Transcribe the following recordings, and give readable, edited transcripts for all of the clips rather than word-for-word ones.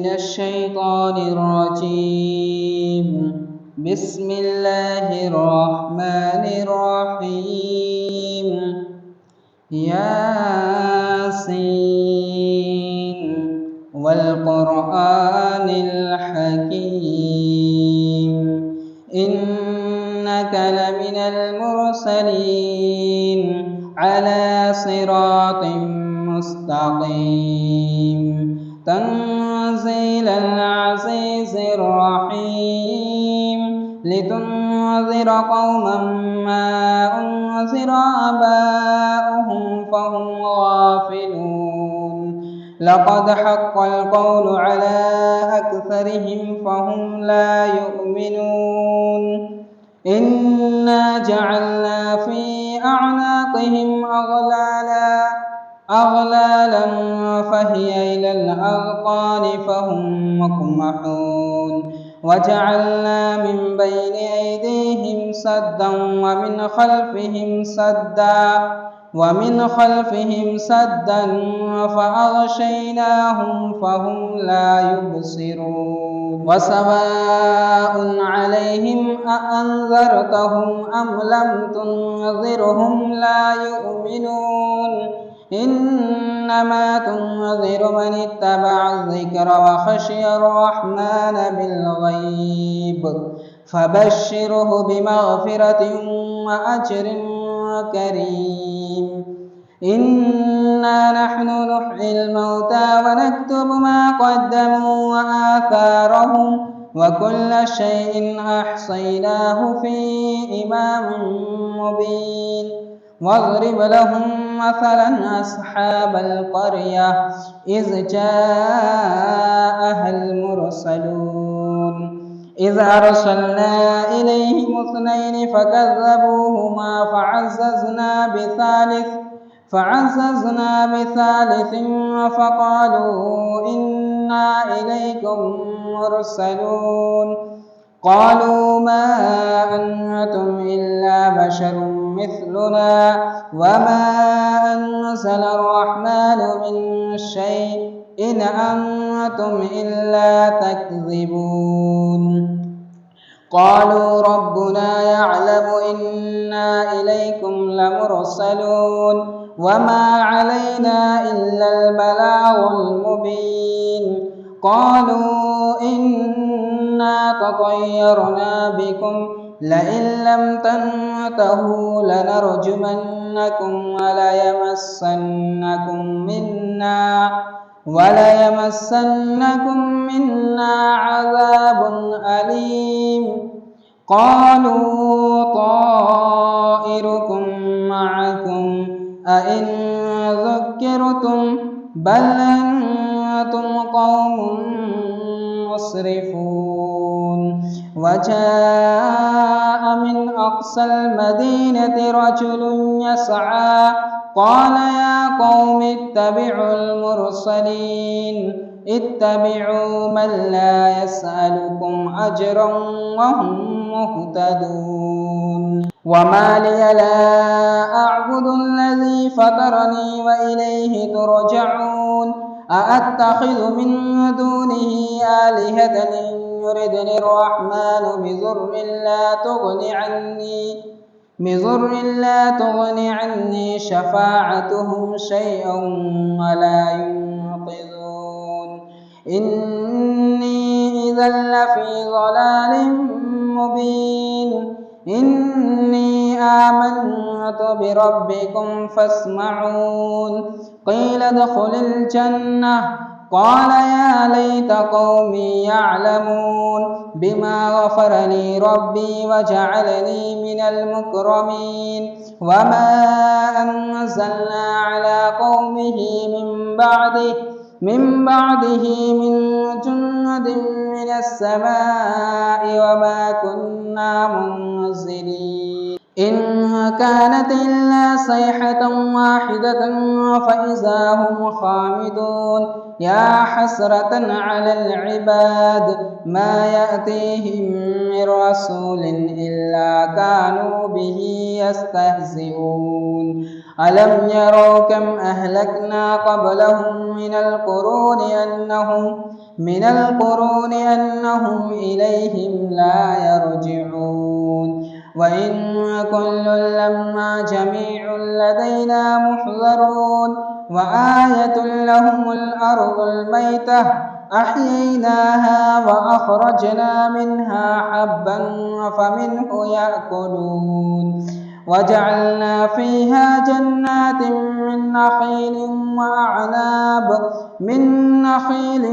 من الشيطان الرجيم. بسم الله الرحمن الرحيم. ياسين والقرآن الحكيم إنك لمن المرسلين على صراط مستقيم تنزيل العزيز الرحيم لتنذر قوما ما أنذر آباؤهم فهم غافلون لقد حق القول على أكثرهم فهم لا يؤمنون إنا جعلنا في أعناقهم أغلالا فهي إلى الأذقان فهم مقمحون وجعلنا من بين أيديهم سدا ومن خلفهم سدا فأغشيناهم فهم لا يبصرون وسواء عليهم أأنذرتهم أم لم تنذرهم لا يؤمنون إنما تنذر من اتبع الذكر وخشي الرحمن بالغيب فبشره بمغفرة وأجر كريم إنا نحن نحيي الموتى ونكتب ما قدموا وآثارهم وكل شيء أحصيناه في إمام مبين واضرب لهم مثلا أصحاب القرية إذ جاءها المرسلون إذ أرسلنا إليهم اثنين فكذبوهما فعززنا بثالث فقالوا إنا إليكم مرسلون قالوا ما أنتم إلا بشر مثلنا وما أنزل الرحمن من شيء إن أنتم إلا تكذبون قالوا ربنا يعلم إنا إليكم لمرسلون وما علينا إلا البلاغ المبين قالوا إنا تطيرنا بكم لئن لم تنتهوا لنرجمنكم وليمسنكم منا عذاب أليم قالوا طائركم معكم أئن ذكرتم بل أنتم قوم مسرفون وجاء من أقصى المدينة رجل يسعى قال يا قوم اتبعوا المرسلين اتبعوا من لا يسألكم أجرا وهم مهتدون وما لي لا أعبد الذي فطرني وإليه ترجعون أأتخذ من دونه آلهة إن يردني الرحمن بضر لا تغن عني شفاعتهم شيئا ولا ينقذون إني إذا لفي ضلال مبين إني آمنت بربكم فاسمعون قيل ادخل الجنة قال يا ليت قومي يعلمون بما غفر لي ربي وجعلني من المكرمين وما أنزلنا على قومه من بعده من جند من السماء وما كنا منزلين إن كانت إلا صيحة واحدة فإذا هم خامدون يا حسرة على العباد ما يأتيهم من رسول إلا كانوا به يستهزئون ألم يروا كم أهلكنا قبلهم من القرون أنهم إليهم لا يرجعون وإن كل لما جميع لدينا محضرون وآية لهم الأرض الميتة أحييناها وأخرجنا منها حبا فمنه يأكلون وجعلنا فيها جنات من نخيل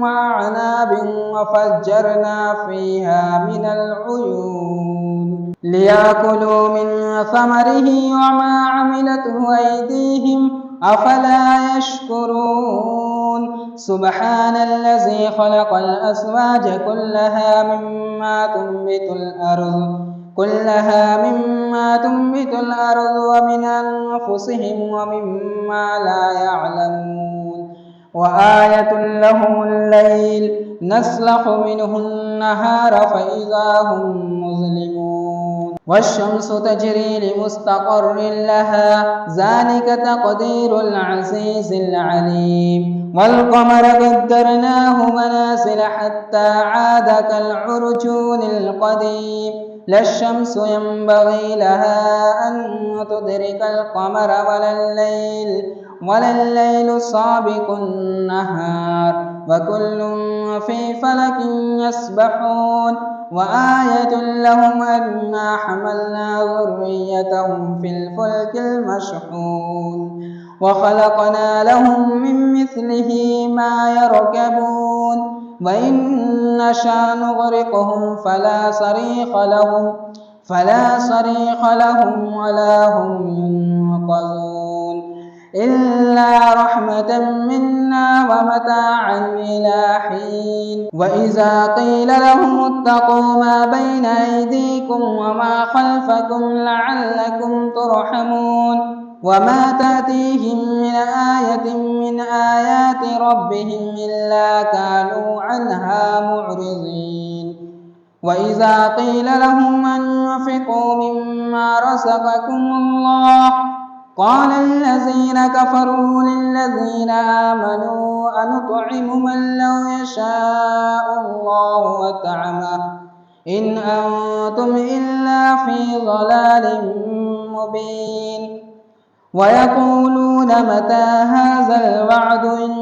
وأعناب وفجرنا فيها من العيون ليأكلوا من ثمره وما عملته أيديهم أفلا يشكرون سبحان الذي خلق الأزواج كلها مما تنبت الأرض ومن أنفسهم ومما لا يعلمون وآية لهم الليل نسلخ منه النهار فإذا هم مظلمون والشمس تجري لمستقر لها ذلك تقدير العزيز العليم والقمر قدرناه منازل حتى عاد كالعرجون القديم لا الشمس ينبغي لها أن تدرك القمر ولا الليل سابق النهار وكل في فلك يسبحون وآية لهم أنا حملنا ذريتهم في الفلك المشحون وخلقنا لهم من مثله ما يركبون وإن نشأ نغرقهم فلا صريخ لهم ولا هم ينقذون إلا رحمة منا ومتاعا إلى حين وإذا قيل لهم اتقوا ما بين أيديكم وما خلفكم لعلكم ترحمون وما تأتيهم من آية من آيات ربهم إلا كانوا عنها معرضين وإذا قيل لهم أنفقوا مما رزقكم الله قال الذين كفروا للذين آمنوا أنطعم من لو يشاء الله وطعمه إن أنتم إلا في ضلال مبين ويقولون متى هذا الوعد إن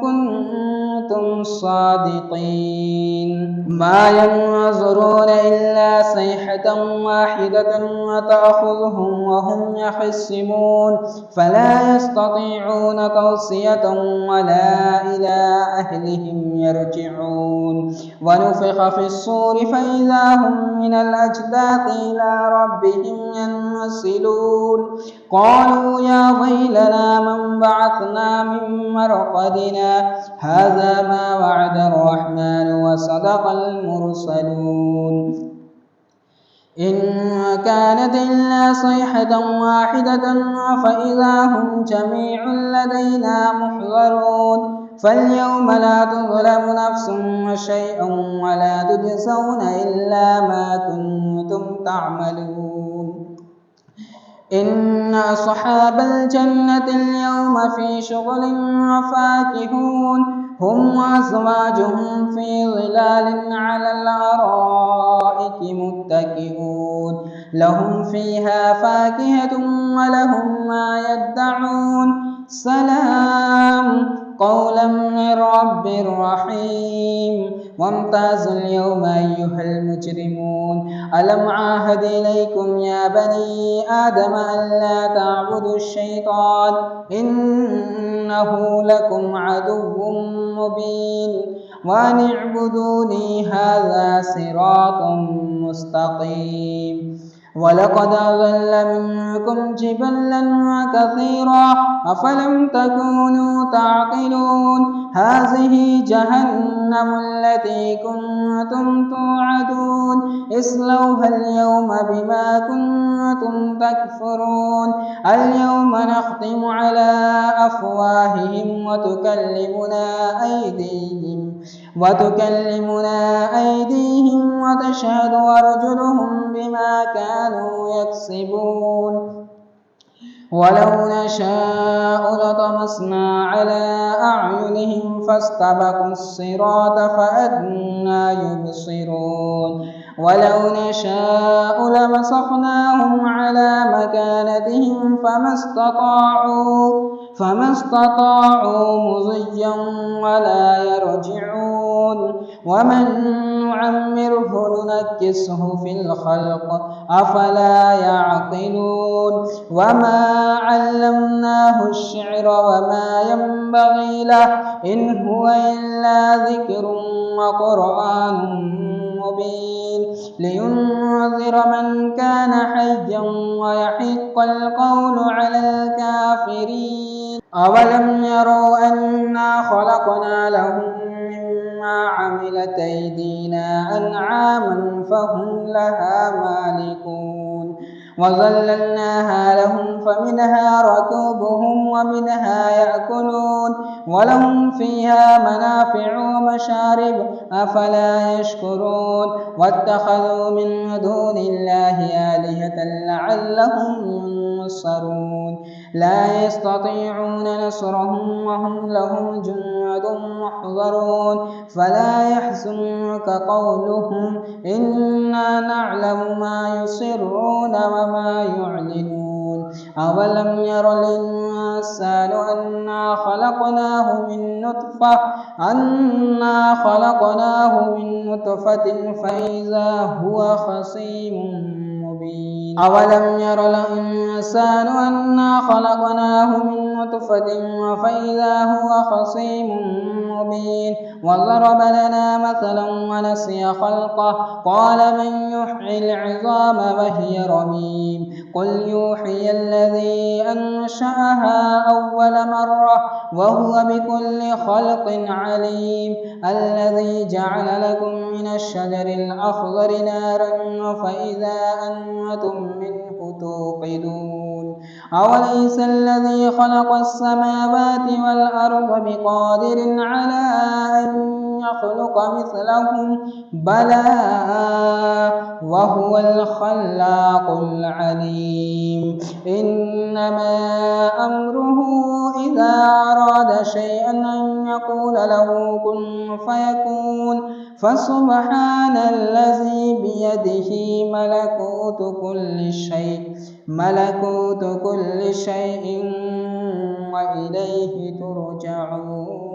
كنتم صادقين ما ينظرون إلا صيحة واحدة وتأخذهم وهم يخصمون فلا يستطيعون توصية ولا إلى أهلهم يرجعون ونفخ في الصور فإذا هم من الأجداث إلى ربهم ينسلون قالوا يا ويلنا من بعثنا من مرقدنا هذا ما وعد الرحمن وصدق المرسلون إن كانت إلا صيحة واحدة فإذا هم جميع لدينا محضرون فاليوم لا تظلم نفس شيئا ولا تجزون إلا ما كنتم تعملون إن أصحاب الجنة اليوم في شغل فاكهون هم وأزواجهم في ظلال على الأرائك متكئون لهم فيها فاكهة ولهم ما يدعون سلام قولا من رب رحيم وامتازوا اليوم أيها المجرمون ألم عاهد إليكم يا بني آدم ألا تعبدوا الشيطان إنه لكم عدو مبين وأن اعبدوني هذا صراط مستقيم ولقد أضل منكم جبلا كثيرا أفلم تكونوا تعقلون هذه جهنم التي كنتم توعدون اصلوها اليوم بما كنتم تكفرون اليوم نختم على أفواههم وتكلمنا أيديهم وتشهد أرجلهم بما كانوا يكسبون ولو نشاء لطمسنا على أعينهم فاستبقوا الصراط فأنى يبصرون ولو نشاء لمسخناهم على مكانتهم فما استطاعوا مضيا ولا يرجعون ومن نعمره ننكسه في الخلق أفلا يعقلون وما علمناه الشعر وما ينبغي له إن هو إلا ذكر وقرآن مبين لينذر من كان حيا ويحق القول على الكافرين أولم يروا أنا خلقنا لهم مما عملت أيدينا أنعاما فهم لها مالكون وظللناها لهم فمنها ركوبهم ومنها يأكلون ولهم فيها منافع ومشارب أفلا يشكرون واتخذوا من دون الله آلهة لعلهم ينصرون لا يستطيعون نصرهم وهم لهم جند محضرون فلا يحزنك قولهم إنا نعلم ما يسرون وما يعلنون أولم ير الإنسان أنا خلقناه من نطفة فإذا هو خصيم مبين أولم ير الإنسان أنا خلقناه من نطفة فإذا هو خصيم مبين وضرب لنا مثلا ونسي خلقه قال من يحيي العظام وهي رميم قل يوحي الذي أنشأها أول مرة وهو بكل خلق عليم الذي جعل لكم من الشجر الأخضر نارا فإذا أنتم منه توقدون أوليس الذي خلق السماوات والأرض بقادر على أن يخلق مثلهم بلى وهو الخلاق العليم إنما أمره إذا أراد شيئا أن يقول له كن فيكون فسبحان الذي بيده ملكوت كل شيء وإليه ترجعون.